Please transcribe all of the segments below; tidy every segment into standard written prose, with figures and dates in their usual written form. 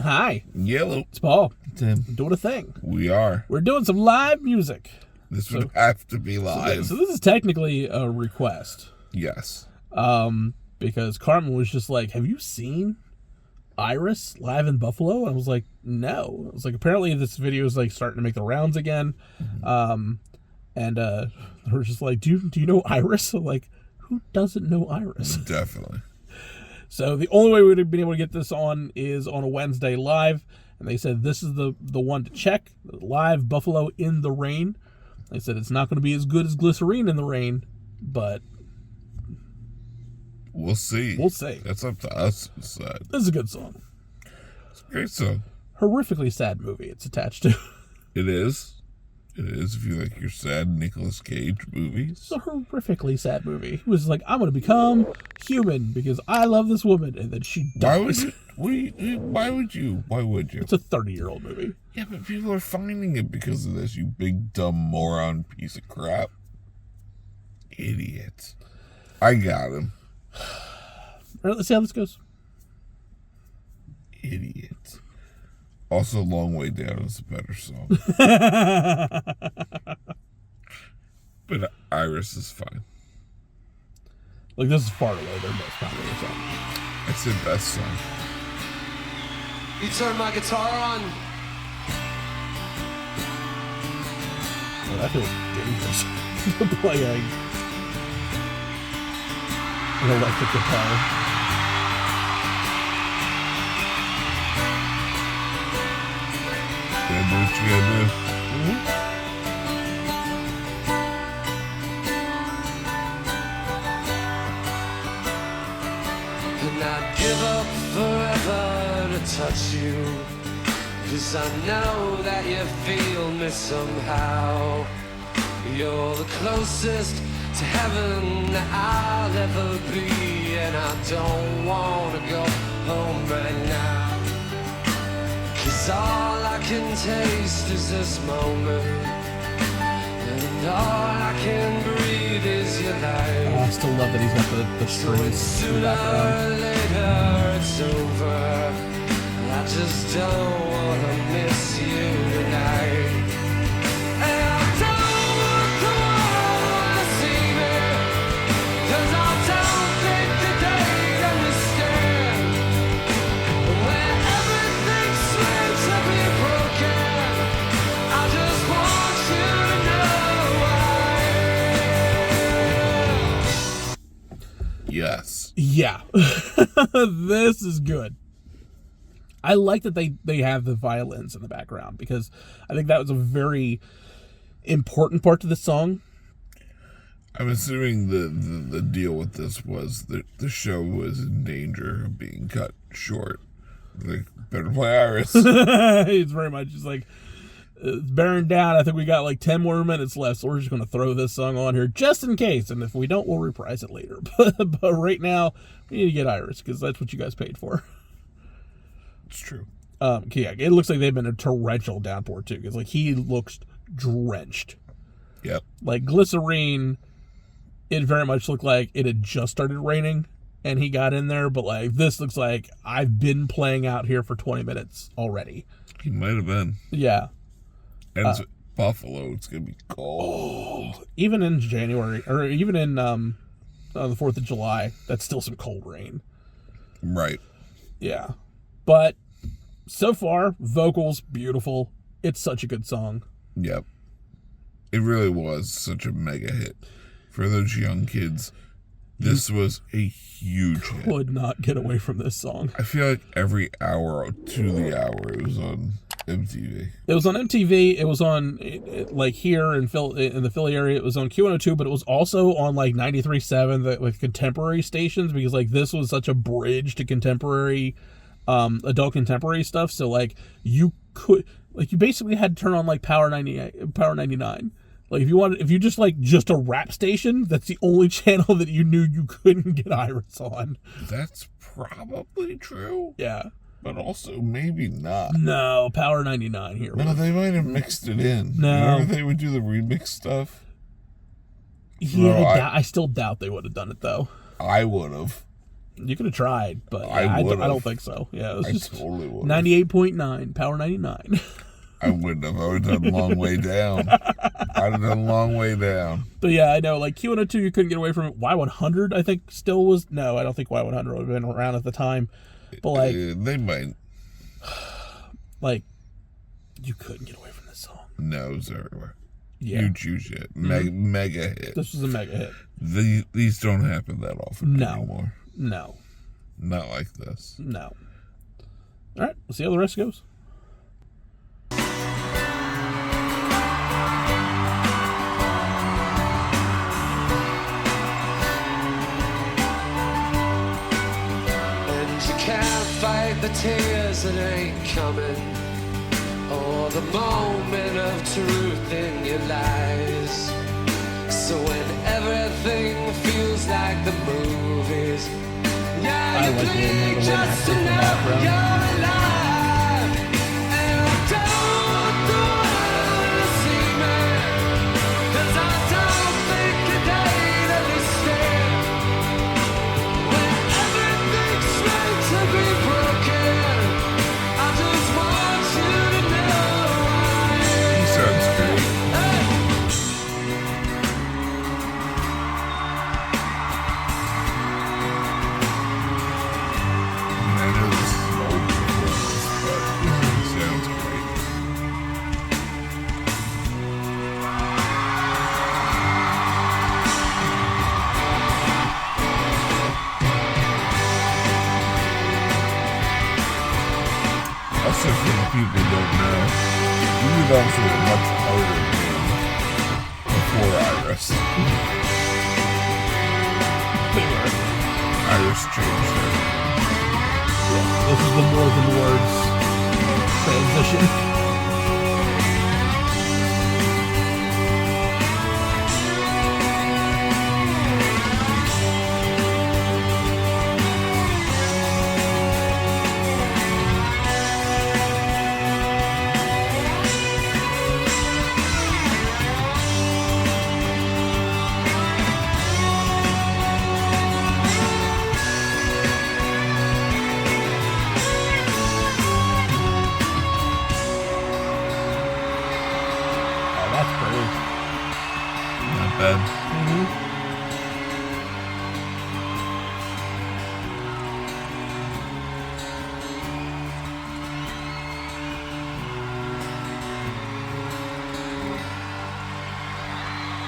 Hi. Yellow. It's Paul. Tim. Doing a thing. We are. We're doing some live music. This would have to be live. So this is technically a request. Yes. Because Carmen was just like, have you seen Iris live in Buffalo? And I was like, no. I was like, apparently this video is like starting to make the rounds again. And we're just like, do you know Iris? I'm like, who doesn't know Iris? Definitely. So the only way we would have been able to get this on is on a Wednesday live. And they said this is the one to check. Live Buffalo in the rain. They said it's not going to be as good as Glycerine in the rain, but we'll see. We'll see. That's up to us to decide. This is a good song. It's a great song. Horrifically sad movie it's attached to. It is. It is, if you like your sad Nicolas Cage movies. It's a horrifically sad movie. He was like, I'm going to become human because I love this woman, and then she dies. Why would you? It's a 30-year-old movie. Yeah, but people are finding it because of this, you big, dumb, moron piece of crap. Idiot. I got him. All right, let's see how this goes. Idiot. Also, Long Way Down is a better song. But Iris is fine. Like, this is far away their most popular song. I said best song. You turn my guitar on. Oh, that feels dangerous to play an electric guitar. Gotta do what you gotta do. And I'd give up forever to touch you, 'cause I know that you feel me somehow. You're the closest to heaven that I'll ever be, and I don't wanna go home right now. 'Cause all I can taste is this moment, and all I can breathe is your life. Oh, I still love that he's got the strings in the background. Sooner or later it's over. I just don't wanna miss you tonight. And I don't want the world to see me, 'cause I don't think that they'd understand. When everything seems to be broken, I just want you to know I am. Yes. Yeah. This is good. I like that they have the violins in the background, because I think that was a very important part to the song. I'm assuming the deal with this was that the show was in danger of being cut short. Like, better play Iris. It's very much just like, it's bearing down. I think we got like 10 more minutes left, so we're just going to throw this song on here just in case. And if we don't, we'll reprise it later. But right now, we need to get Iris, because that's what you guys paid for. It's true. Yeah, it looks like they've been a torrential downpour too, because like he looks drenched. Yep. Like Glycerine, it very much looked like it had just started raining and he got in there, but like this looks like I've been playing out here for 20 minutes already. He might have been. Yeah. And it's Buffalo, it's gonna be cold. Oh, even in January, or even in on the 4th of July, that's still some cold rain. Right. Yeah. But so far, vocals, beautiful. It's such a good song. Yep. It really was such a mega hit. For those young kids, this was a huge hit. Could not get away from this song. I feel like every hour to the hour it was on MTV. It was on MTV. It was on, like here in the Philly area, it was on Q102, but it was also on like 93.7 with contemporary stations, because like this was such a bridge to contemporary adult contemporary stuff. So like you basically had to turn on like Power 99. Like if you just a rap station, that's the only channel that you knew you couldn't get Iris on. That's probably true. Yeah. But also maybe not. No, Power 99 here. No, they might have mixed it in. No. Remember they would do the remix stuff? Yeah, I still doubt they would have done it though. I would have. You could have tried, but I I don't think so. Yeah, it was just totally would. 98.9, Power 99. I wouldn't have. I would have done a long way down. I'd have done a long way down. But yeah, I know, like Q102, you couldn't get away from it. Y100, I think, still was. No, I don't think Y100 would have been around at the time. But like, they might. Like, you couldn't get away from this song. No, it's everywhere. Yeah. Huge, huge hit. Mega hit. This was a mega hit. These don't happen that often anymore. No. Not like this. No. All right, we'll see how the rest goes. And you can't fight the tears that ain't coming, or the moment of truth in your lies. So when everything feels like the movies, I like the Amanda Lynn actor in the background. you're alive. And I don't wanna see me, 'cause I don't think a day that we stand, when everything's meant to be broken, I just want you to know He sounds great. I know this is an old performance, but he sounds great. Also, for the people who don't know, Goo Goo Dolls were a much harder band before Iris. They were. Iris changed everything. This is the more than words transition. Not bad.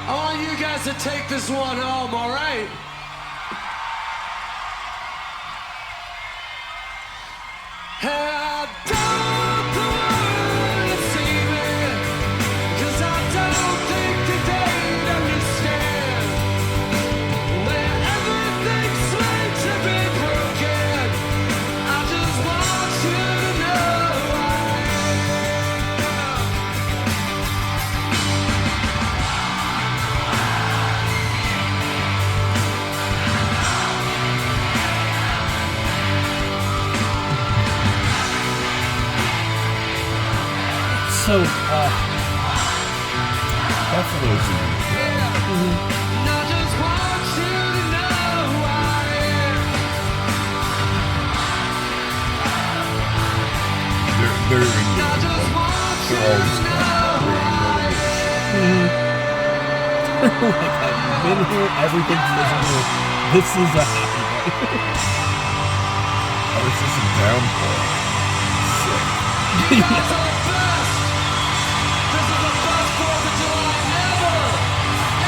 I want you guys to take this one home, all right? I don't wanna see me, 'cause I don't think that they'd understand, when everything's meant to be broken, I just want you to know I am. So, Buffalo's a good show. And I just want you to know I am. They're I England, just but want you they're always to kind know of like, I've been here, everything's miserable. This is a happy day. Oh, it's just a downpour. Sick. you guys are the best. This is the best 4th of July ever.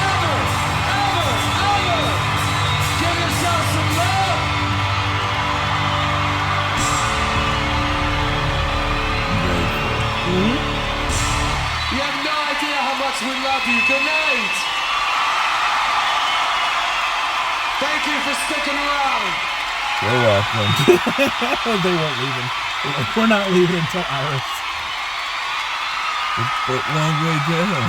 Ever. Ever. Ever. Give yourself some love. Very cool. You have no idea how much we love you. Good night. Thank you for sticking around. You're welcome. They weren't leaving. We're not leaving until Iris. But long way down.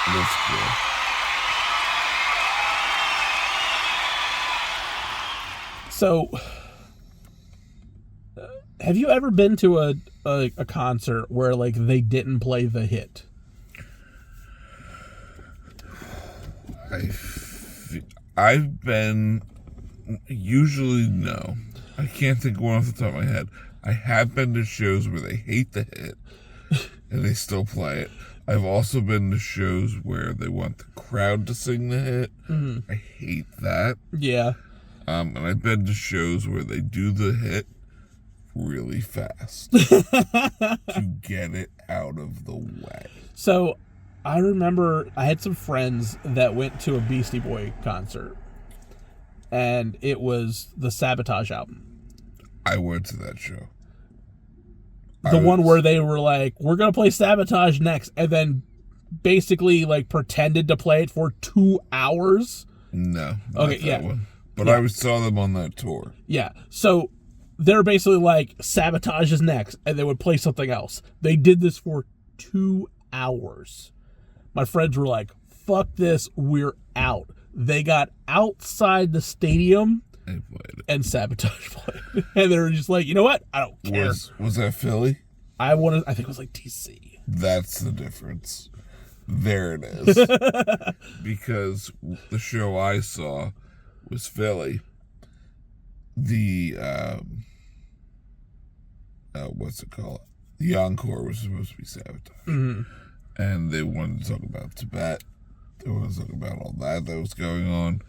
That's cool. So, have you ever been to a concert where like they didn't play the hit? I've been, usually no. I can't think of one off the top of my head. I have been to shows where they hate the hit and they still play it. I've also been to shows where they want the crowd to sing the hit. Mm-hmm. I hate that. Yeah. And I've been to shows where they do the hit really fast to get it out of the way. So I remember I had some friends that went to a Beastie Boy concert, and it was the Sabotage album. I went to that show. The one where they were like, we're going to play Sabotage next, and then basically like pretended to play it for 2 hours. No, not that one. But yeah. I saw them on that tour. Yeah. So they're basically like, Sabotage is next, and they would play something else. They did this for 2 hours. My friends were like, fuck this, we're out. They got outside the stadium and Sabotage played. And they were just like, you know what? I don't care. Was that Philly? I think it was like DC. That's the difference. There it is. Because the show I saw was Philly. The what's it called? The encore was supposed to be Sabotage. Mm-hmm. And they wanted to talk about Tibet. They wanted to talk about all that was going on.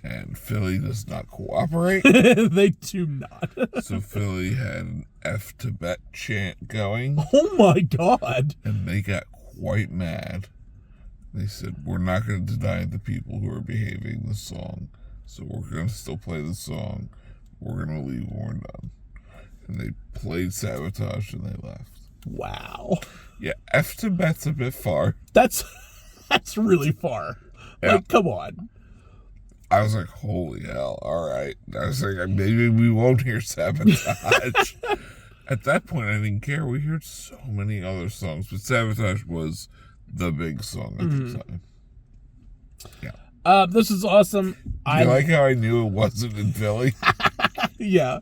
And Philly does not cooperate. They do not. So Philly had an F Tibet chant going. Oh my God. And they got quite mad. They said, we're not going to deny the people who are behaving the song. So we're going to still play the song. We're going to leave when we're done. And they played Sabotage and they left. Wow. Yeah, F Tibet's a bit far. That's really far. Yeah. Like, come on. I was like, holy hell, all right. I was like, maybe we won't hear Sabotage. At that point, I didn't care. We heard so many other songs, but Sabotage was the big song at the time. Yeah. This is awesome. You like how I knew it wasn't in Philly? Yeah.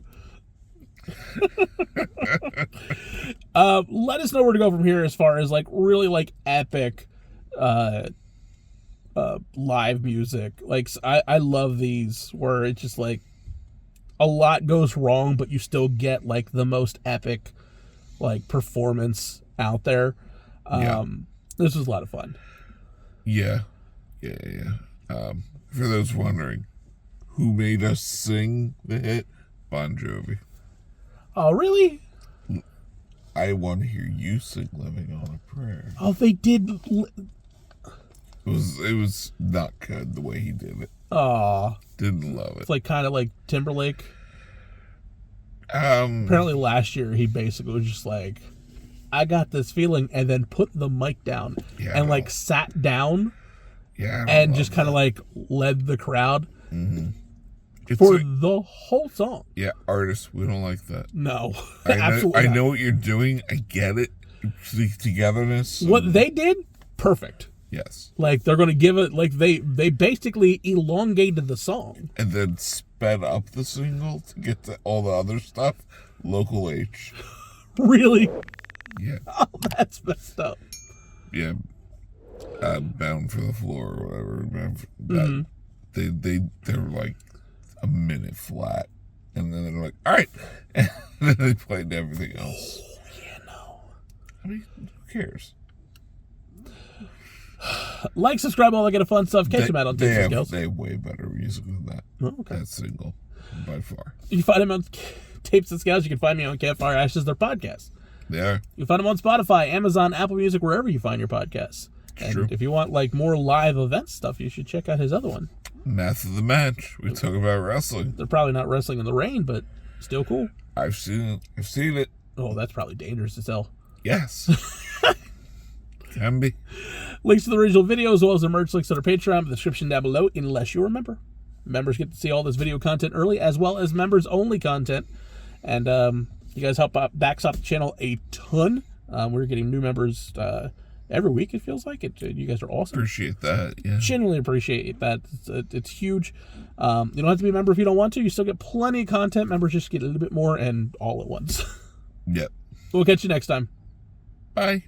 Let us know where to go from here as far as like really like epic live music. Like I love these where it's just like a lot goes wrong, but you still get like the most epic like performance out there. This was a lot of fun. Yeah. For those wondering, who made us sing the hit? Bon Jovi. Oh, really? I want to hear you sing "Living on a Prayer." Oh, they did. It was not good the way he did it. Oh, didn't love it. It's like kind of like Timberlake. Um, Apparently last year he basically was just like, I got this feeling, and then put the mic down and like sat down and just kind of like led the crowd for the whole song. Yeah, artists, we don't like that. No, absolutely I know what you're doing. I get it. The togetherness. What they did, perfect. Yes. Like they're going to give it, like they basically elongated the song. And then sped up the single to get to all the other stuff. Local H. Really? Yeah. Oh, that's messed up. Yeah. Bound for the Floor or whatever. They were like a minute flat. And then they're like, all right. And then they played everything else. Oh, yeah, no. I mean, who cares? Like, subscribe, all that kind of fun stuff. Catch them out on Tapes And Scowls. They have way better music than that. Oh, okay. That single, by far. You can find them on Tapes And Scowls. You can find me on Campfire Ashes, their podcast. They are. You can find them on Spotify, Amazon, Apple Music, wherever you find your podcasts. And true. If you want like more live event stuff, you should check out his other one. Math of the Match. We talk about wrestling. They're probably not wrestling in the rain, but still cool. I've seen it. Oh, that's probably dangerous as hell. Yes. Can be. Links to the original video as well as the merch links to our Patreon in the description down below, unless you remember. Members get to see all this video content early, as well as members-only content. And you guys help backstop the channel a ton. We're getting new members every week, it feels like. You guys are awesome. Appreciate that, yeah. Genuinely appreciate that. It's huge. You don't have to be a member if you don't want to. You still get plenty of content. Members just get a little bit more and all at once. Yep. We'll catch you next time. Bye.